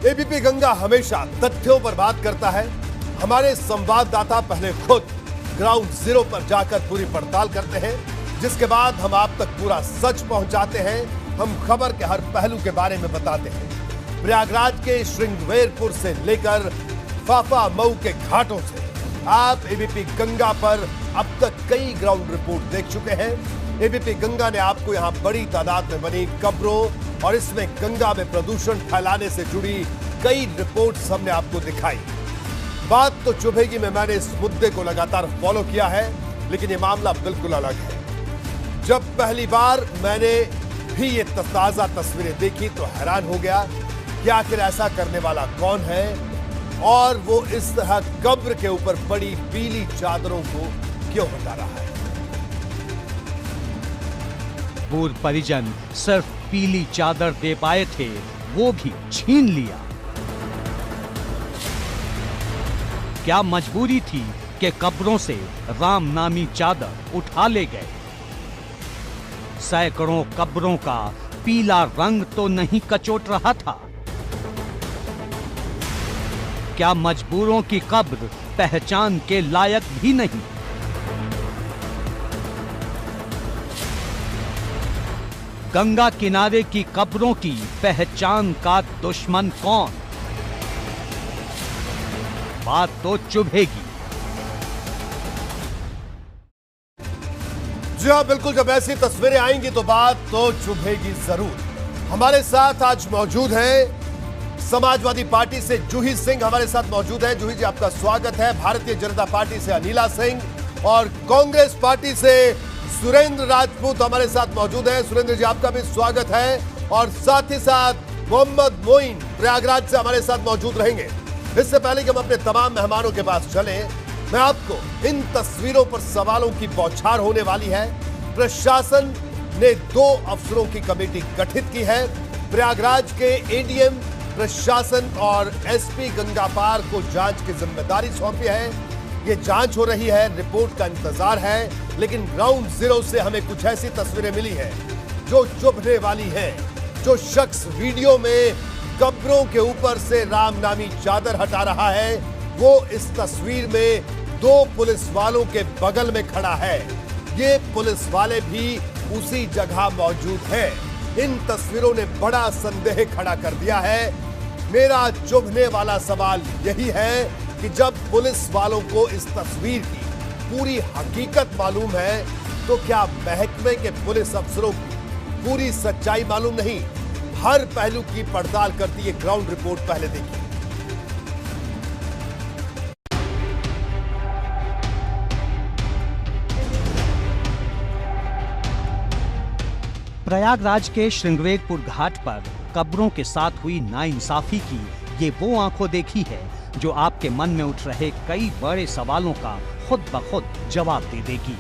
ABP Ganga हमेशा तथ्यों पर बात करता है। हमारे संवाददाता पहले खुद ग्राउंड जीरो पर जाकर पूरी पड़ताल करते हैं, जिसके बाद हम आप तक पूरा सच पहुंचाते हैं। हम खबर के हर पहलू के बारे में बताते हैं। प्रयागराज के श्रृंगवेरपुर से लेकर फाफा मऊ के घाटों से आप एबीपी गंगा पर अब तक कई ग्राउंड रिपोर्ट देख चुके हैं। एबीपी गंगा ने आपको यहां बड़ी तादाद में बनी कब्रों और इसमें गंगा में प्रदूषण फैलाने से जुड़ी कई रिपोर्ट्स हमने आपको दिखाई। बात तो चुभेगी में मैंने इस मुद्दे को लगातार फॉलो किया है, लेकिन ये मामला बिल्कुल अलग है। जब पहली बार मैंने भी ये ताजा तस्वीरें देखी तो हैरान हो गया कि आखिर ऐसा करने वाला कौन है और वो इस तरह कब्र के ऊपर पड़ी पीली चादरों को क्यों हटा रहा है। पूर्व परिजन सिर्फ पीली चादर दे पाए थे, वो भी छीन लिया। क्या मजबूरी थी कि कब्रों से राम नामी चादर उठा ले गए। सैकड़ों कब्रों का पीला रंग तो नहीं कचोट रहा था। क्या मजबूरों की कब्र पहचान के लायक भी नहीं। गंगा किनारे की कब्रों की पहचान का दुश्मन कौन। बात तो चुभेगी। जी हाँ, बिल्कुल। जब ऐसी तस्वीरें आएंगी तो बात तो चुभेगी जरूर। हमारे साथ आज मौजूद हैं समाजवादी पार्टी से जूही सिंह हमारे साथ मौजूद है। जूही जी, आपका स्वागत है। भारतीय जनता पार्टी से अनिला सिंह और कांग्रेस पार्टी से सुरेंद्र राजपूत हमारे साथ मौजूद है। सुरेंद्र जी, आपका भी स्वागत है। और साथ ही साथ मोहम्मद मोइन प्रयागराज से हमारे साथ मौजूद रहेंगे। इससे पहले कि हम अपने तमाम मेहमानों के पास चले, मैं आपको इन तस्वीरों पर सवालों की बौछार होने वाली है। प्रशासन ने 2 अफसरों की कमेटी गठित की है। प्रयागराज के एडीएम प्रशासन और एसपी गंगापार को जांच की जिम्मेदारी सौंपी है। ये जांच हो रही है, रिपोर्ट का इंतजार है, लेकिन ग्राउंड जीरो से हमें कुछ ऐसी तस्वीरें मिली हैं जो चुभने वाली हैं। जो शख्स वीडियो में कब्रों के ऊपर से राम नामी चादर हटा रहा है, वो इस तस्वीर में 2 पुलिस वालों के बगल में खड़ा है। ये पुलिस वाले भी उसी जगह मौजूद हैं। इन तस्वीरों ने बड़ा संदेह खड़ा कर दिया है। मेरा चुभने वाला सवाल यही है कि जब पुलिस वालों को इस तस्वीर की पूरी हकीकत मालूम है, तो क्या महकमे के पुलिस अफसरों की पूरी सच्चाई मालूम नहीं। हर पहलू की पड़ताल करती है ग्राउंड रिपोर्ट पहले देखिए। प्रयागराज के श्रृंगवेरपुर घाट पर कब्रों के साथ हुई नाइंसाफी की ये वो आंखों देखी है जो आपके मन में उठ रहे कई बड़े सवालों का खुद ब खुद जवाब दे देगी।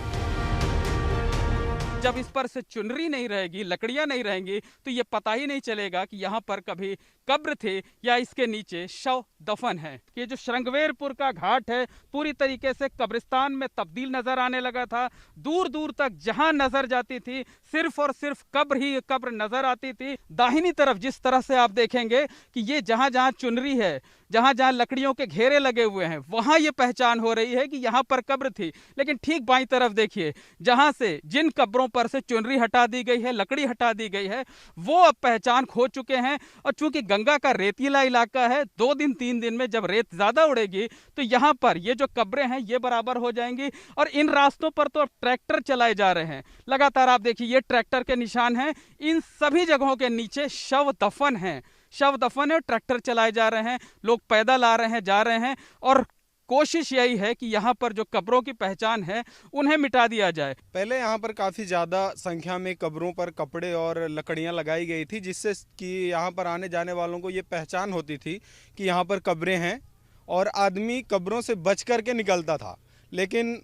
जब इस पर से चुनरी नहीं रहेगी, लकड़ियां नहीं रहेंगी, तो ये पता ही नहीं चलेगा कि यहाँ पर कभी कब्र थे या इसके नीचे शव दफन है। ये जो श्रृंगवेरपुर का घाट है पूरी तरीके से कब्रिस्तान में तब्दील नजर आने लगा था। दूर दूर तक जहां नजर जाती थी सिर्फ और सिर्फ कब्र ही कब्र नजर आती थी। दाहिनी तरफ जिस तरह से आप देखेंगे कि ये जहां जहां चुनरी है, जहां जहां लकड़ियों के घेरे लगे हुए हैं, वहां ये पहचान हो रही है कि यहां पर कब्र थी। लेकिन ठीक बाईं तरफ देखिए, जहां से जिन कब्रों पर से चुनरी हटा दी गई है, लकड़ी हटा दी गई है, वो अब पहचान खो चुके हैं। और चूंकि गंगा का रेतीला इलाका है, 2 दिन 3 दिन में जब रेत ज्यादा उड़ेगी तो यहां पर ये जो कब्रें हैं ये बराबर हो जाएंगी। और इन रास्तों पर तो अब ट्रैक्टर चलाए जा रहे हैं लगातार। आप देखिए, ये ट्रैक्टर के निशान हैं। इन सभी जगहों के नीचे शव दफन है, शव दफन है। ट्रैक्टर चलाए जा रहे हैं, लोग पैदल आ रहे हैं, जा रहे हैं, और कोशिश यही है कि यहाँ पर जो कब्रों की पहचान है उन्हें मिटा दिया जाए। पहले यहाँ पर काफ़ी ज़्यादा संख्या में कब्रों पर कपड़े और लकड़ियाँ लगाई गई थी, जिससे कि यहाँ पर आने जाने वालों को ये पहचान होती थी कि यहाँ पर कब्रें हैं और आदमी कब्रों से बच कर के निकलता था। लेकिन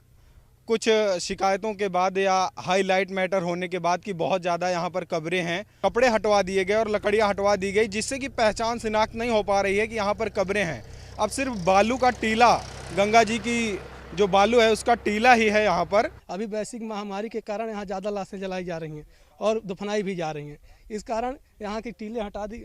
कुछ शिकायतों के बाद या हाईलाइट मैटर होने के बाद कि बहुत ज़्यादा यहाँ पर कब्रें हैं, कपड़े हटवा दिए गए और लकड़ियाँ हटवा दी गई, जिससे कि पहचान शिनाख्त नहीं हो पा रही है कि यहाँ पर कब्रें हैं। अब सिर्फ बालू का टीला, गंगा जी की जो बालू है उसका टीला ही है यहाँ पर। अभी वैश्विक महामारी के कारण यहाँ ज़्यादा लाशें जलाई जा रही हैं और दफनाई भी जा रही हैं। इस कारण यहाँ की टीलें हटा दी,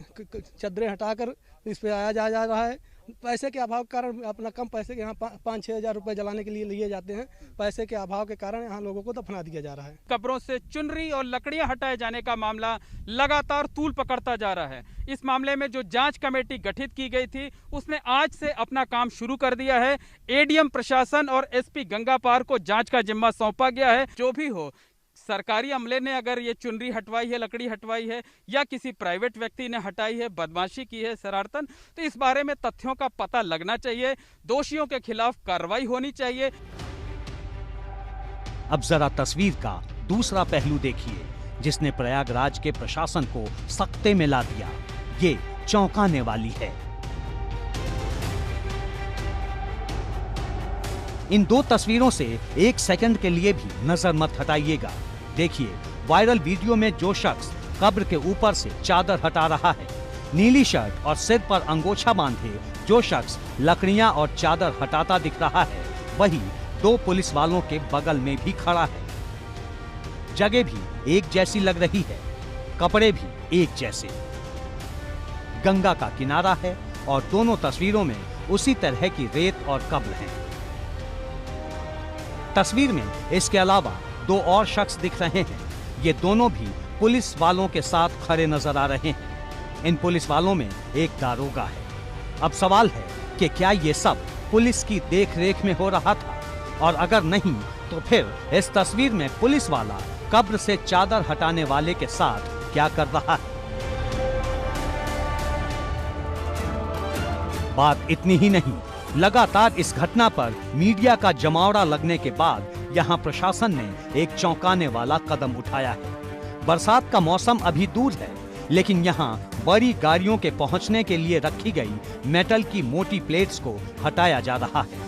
चद्दरें हटाकर इस पे आया जा रहा है। पैसे के अभाव के कारण अपना कम पैसे के यहाँ 5-6 हज़ार रुपये जलाने के लिए लिए जाते हैं। पैसे के अभाव के कारण यहाँ लोगों को दफना दिया जा रहा है। कब्रों से चुनरी और लकड़ियां हटाए जाने का मामला लगातार तूल पकड़ता जा रहा है। इस मामले में जो जांच कमेटी गठित की गई थी उसने आज से अपना काम शुरू कर दिया है। एडीएम प्रशासन और एसपी गंगापार को जांच का जिम्मा सौंपा गया है। जो भी हो, सरकारी अमले ने अगर ये चुनरी हटवाई है, लकड़ी हटवाई है या किसी प्राइवेट व्यक्ति ने हटाई है, बदमाशी की है, शरारतन, तो इस बारे में तथ्यों का पता लगना चाहिए। दोषियों के खिलाफ कार्रवाई होनी चाहिए। अब जरा तस्वीर का दूसरा पहलू देखिए, जिसने प्रयागराज के प्रशासन को सख्ते में ला दिया। ये चौंकाने वाली है। इन दो तस्वीरों से एक सेकंड के लिए भी नजर मत हटाइएगा। देखिए, वायरल वीडियो में जो शख्स कब्र के ऊपर से चादर हटा रहा है, नीली शर्ट और सिर पर अंगोछा बांधे जो शख्स लकड़ियां और चादर हटाता दिख रहा है, वही 2 पुलिस वालों के बगल में भी खड़ा है। जगह भी एक जैसी लग रही है, कपड़े भी एक जैसे। गंगा का किनारा है और दोनों तस्वीरों में उसी तरह की रेत और कब्र है। तस्वीर में इसके अलावा 2 और शख्स दिख रहे हैं। ये दोनों भी पुलिस वालों के साथ खड़े नजर आ रहे हैं। इन पुलिस वालों में एक दारोगा है। अब सवाल है कि क्या ये सब पुलिस की देखरेख में हो रहा था, और अगर नहीं तो फिर इस तस्वीर में पुलिस वाला कब्र से चादर हटाने वाले के साथ क्या कर रहा है। बात इतनी ही नहीं, लगातार इस घटना पर मीडिया का जमावड़ा लगने के बाद यहां प्रशासन ने एक चौंकाने वाला कदम उठाया है। बरसात का मौसम अभी दूर है, लेकिन यहां बड़ी गाड़ियों के पहुंचने के लिए रखी गई मेटल की मोटी प्लेट्स को हटाया जा रहा है।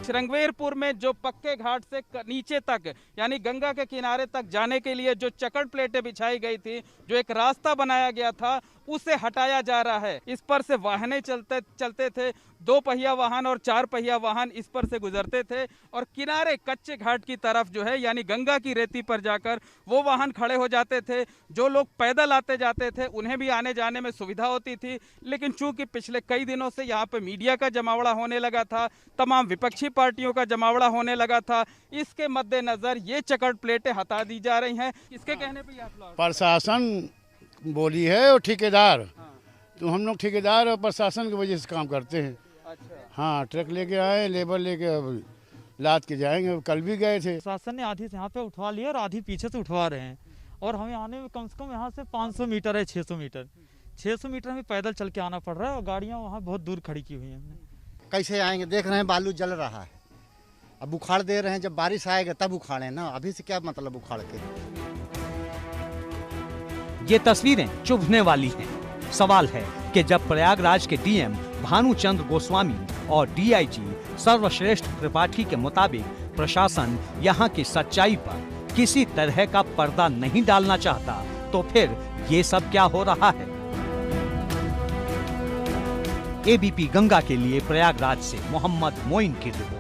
श्रृंगवेरपुर में जो पक्के घाट से नीचे तक यानी गंगा के किनारे तक जाने के लिए जो चकड़ प्लेटें बिछाई गई थी, जो एक रास्ता बनाया गया था, उसे हटाया जा रहा है। इस पर से वाहनें चलते थे, 2 पहिया वाहन और 4 पहिया वाहन इस पर से गुजरते थे, और किनारे कच्चे घाट की तरफ जो है यानी गंगा की रेती पर जाकर वो वाहन खड़े हो जाते थे। जो लोग पैदल आते जाते थे उन्हें भी आने जाने में सुविधा होती थी। लेकिन चूंकि पिछले कई दिनों से यहाँ पे मीडिया का जमावड़ा होने लगा था, तमाम विपक्षी पार्टियों का जमावड़ा होने लगा था, इसके मद्देनजर ये चकड़ प्लेटें हटा दी जा रही हैं। इसके कहने पर आप लोग प्रशासन बोली है और ठेकेदार, तो हम लोग ठेकेदार और प्रशासन की वजह से काम करते हैं। अच्छा। हाँ, ट्रक लेके आए, लेबर लेके अब लाद के जाएंगे। कल भी गए थे। प्रशासन ने आधी से यहाँ पे उठवा लिया और आधी पीछे से उठवा रहे हैं, और हमें आने में कम से कम यहाँ से 500 मीटर है, 600 मीटर 600 मीटर में पैदल चल के आना पड़ रहा है, और गाड़ियाँ वहाँ बहुत दूर खड़ी की हुई हैं। कैसे आएंगे? देख रहे हैं बालू जल रहा है, अब उखाड़ दे रहे हैं। जब बारिश आएगा तब उखाड़े ना, अभी से क्या मतलब उखाड़ के। ये तस्वीरें चुभने वाली हैं। सवाल है कि जब प्रयागराज के डीएम भानुचंद्र गोस्वामी और डीआईजी सर्वश्रेष्ठ त्रिपाठी के मुताबिक प्रशासन यहाँ की सच्चाई पर किसी तरह का पर्दा नहीं डालना चाहता, तो फिर ये सब क्या हो रहा है। एबीपी गंगा के लिए प्रयागराज से मोहम्मद मोइन की रिपोर्ट।